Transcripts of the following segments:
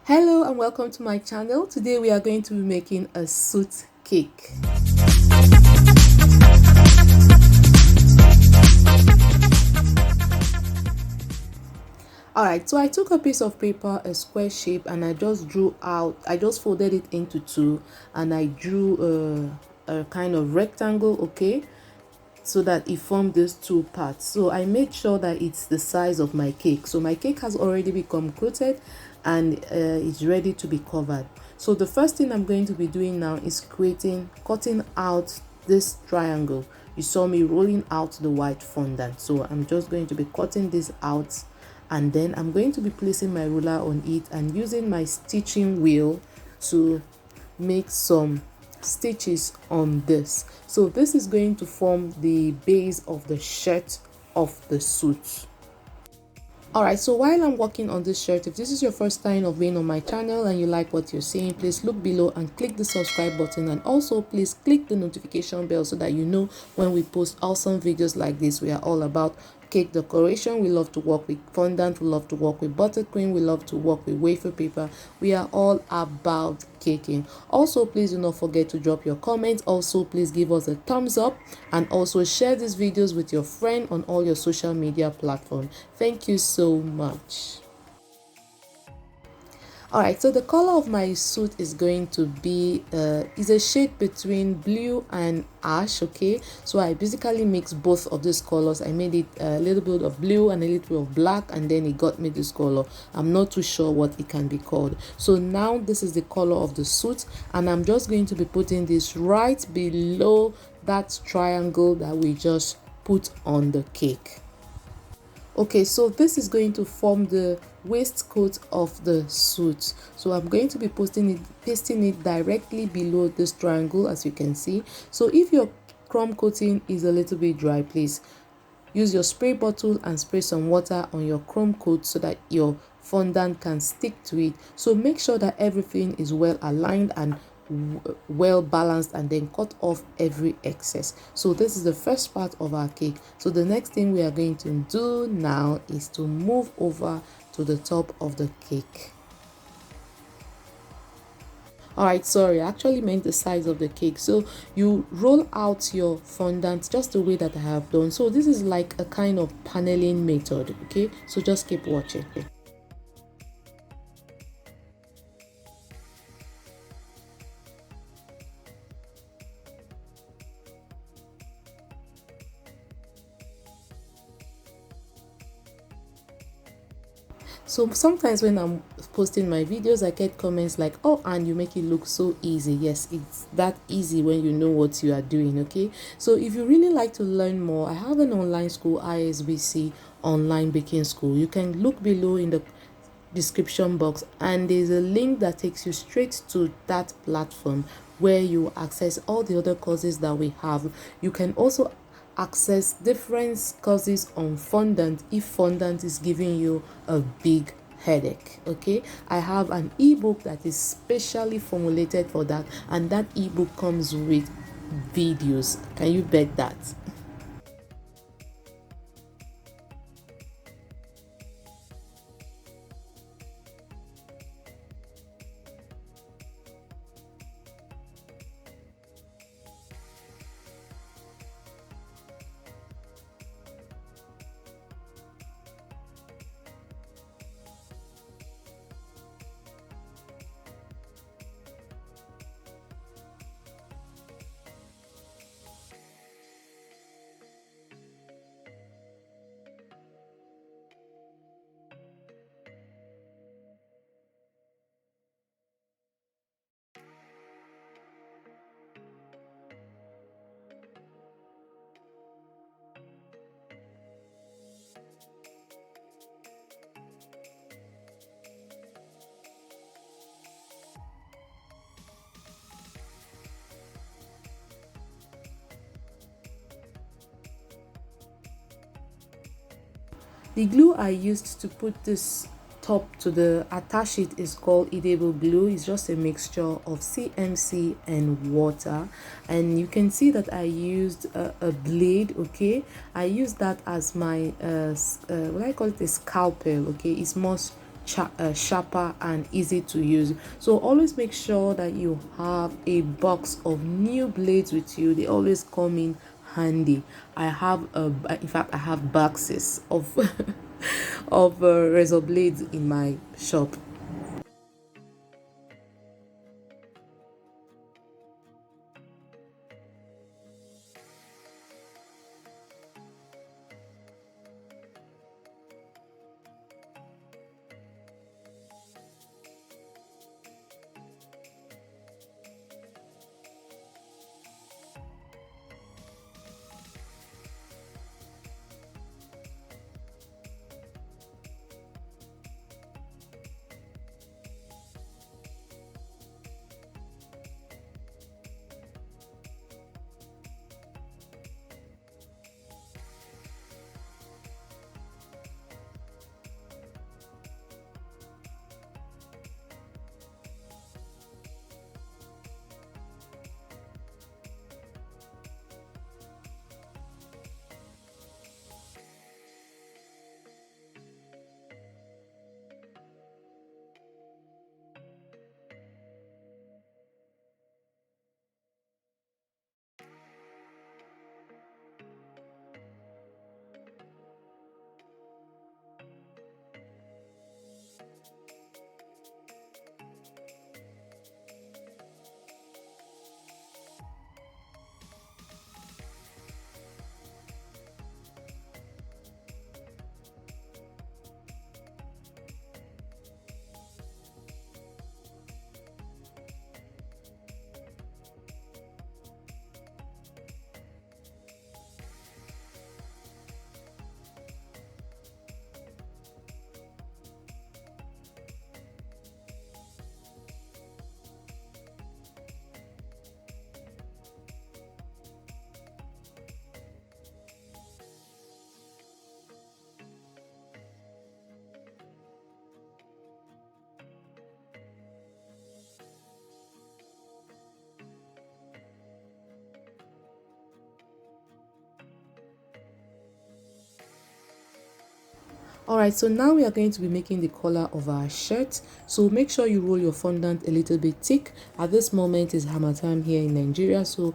Hello and welcome to my channel. Today we are going to be making a suit cake. Alright, so I took a piece of paper, a square shape, and I just folded it into two, and I drew a kind of rectangle, okay, so that it formed these two parts. So I made sure that it's the size of my cake. So my cake has already become coated and it's ready to be covered. So the first thing I'm going to be doing now is cutting out this triangle. You saw me rolling out the white fondant, so I'm just going to be cutting this out, and then I'm going to be placing my ruler on it and using my stitching wheel to make some stitches on this. So this is going to form the base of the shirt of the suit. Alright, so while I'm working on this shirt, if this is your first time of being on my channel and you like what you're seeing, please look below and click the subscribe button, and also please click the notification bell so that you know when we post awesome videos like this. We are all about cake decoration. We love to work with fondant, we love to work with buttercream, we love to work with wafer paper. We are all about caking. Also, please do not forget to drop your comments. Also, please give us a thumbs up and also share these videos with your friend on all your social media platforms. Thank you so much. Alright, so the color of my suit is going to be is a shade between blue and ash, okay? So I basically mixed both of these colors. I made it a little bit of blue and a little bit of black, and then it got me this color. I'm not too sure what it can be called. So now this is the color of the suit, and I'm just going to be putting this right below that triangle that we just put on the cake. Okay, so this is going to form the waistcoat of the suit. So I'm going to be pasting it directly below this triangle, as you can see. So if your chrome coating is a little bit dry, please use your spray bottle and spray some water on your chrome coat so that your fondant can stick to it. So make sure that everything is well aligned and well balanced, and then cut off every excess. So this is the first part of our cake. So the next thing we are going to do now is to move over to the top of the cake. Alright, sorry, I actually meant the size of the cake. So you roll out your fondant just the way that I have done. So this is like a kind of paneling method, okay? So just keep watching. So sometimes when I'm posting my videos, I get comments like, oh, and you make it look so easy. Yes, it's that easy when you know what you are doing, okay? So if you really like to learn more, I have an online school, ISBC online baking school. You can look below in the description box, and there's a link that takes you straight to that platform where you access all the other courses that we have. You can also access different courses on fondant if fondant is giving you a big headache. Okay, I have an ebook that is specially formulated for that, and that ebook comes with videos. Can you bet that? The glue I used to put this top to the attach it is called Ebook glue. It's just a mixture of CMC and water, and you can see that I used a blade. Okay, I used that as my what I call it, a scalpel. Okay, it's more sharper and easy to use. So always make sure that you have a box of new blades with you. They always come in handy. In fact, I have boxes of of razor blades in my shop. Alright, so now we are going to be making the collar of our shirt. So make sure you roll your fondant a little bit thick. At this moment is hammer time here in Nigeria, so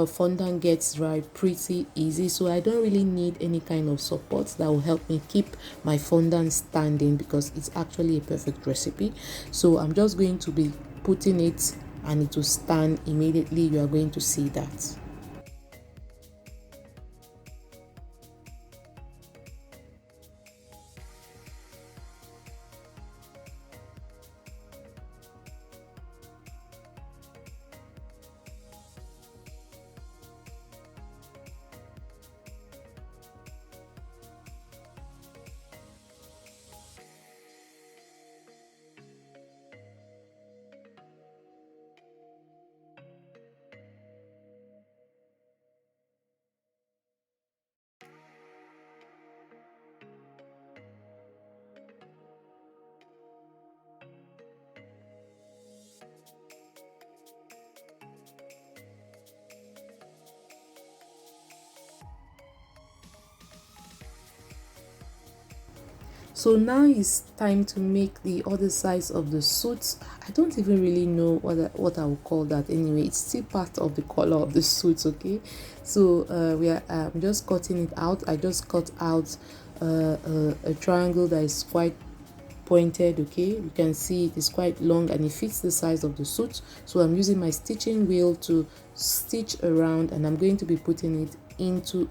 fondant gets dry pretty easy. So I don't really need any kind of support that will help me keep my fondant standing, because it's actually a perfect recipe. So I'm just going to be putting it and it will stand immediately. You are going to see that. So now it's time to make the other sides of the suit. I don't even really know what I will call that. Anyway, it's still part of the color of the suit. Okay, so I'm just cutting it out. I just cut out a triangle that is quite pointed. Okay, you can see it is quite long and it fits the size of the suit. So I'm using my stitching wheel to stitch around, and I'm going to be putting it into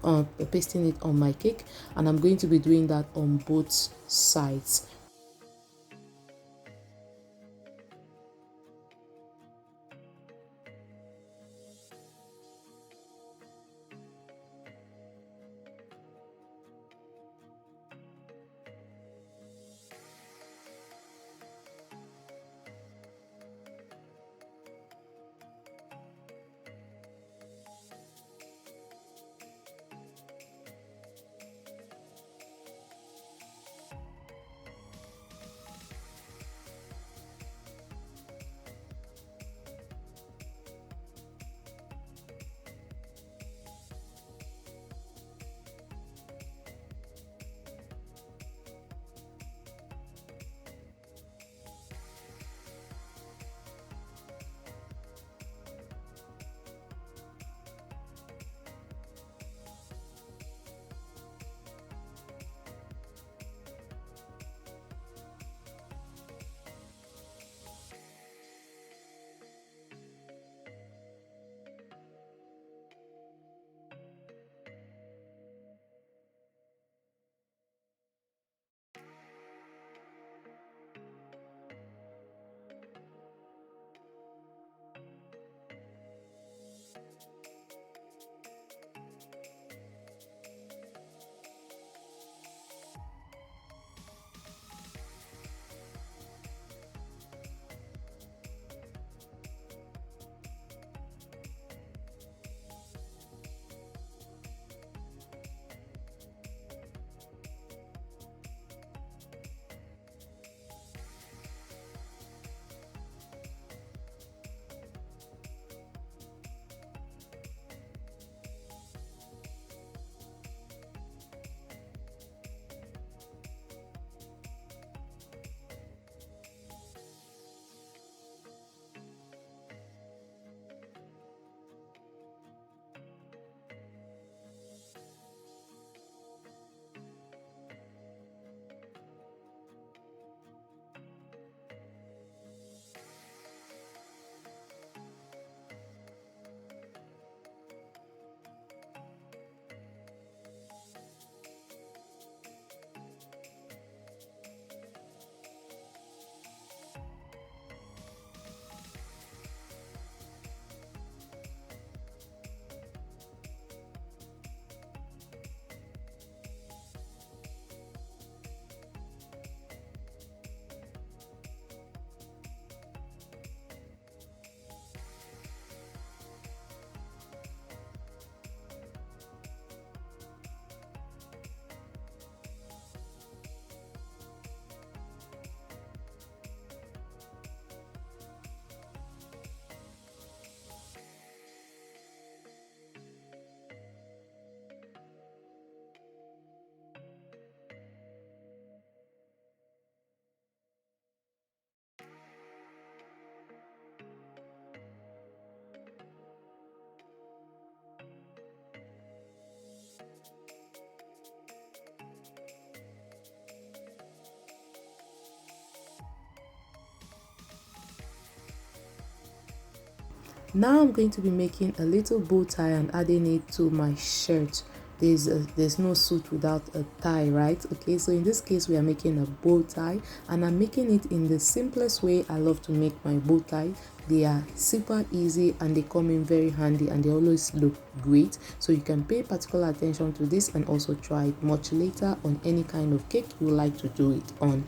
pasting it on my cake, and I'm going to be doing that on both sides. Now I'm going to be making a little bow tie and adding it to my shirt. There's no suit without a tie, right? Okay, so in this case we are making a bow tie, and I'm making it in the simplest way. I love to make my bow tie. They are super easy and they come in very handy, and they always look great. So you can pay particular attention to this and also try it much later on any kind of cake you like to do it on.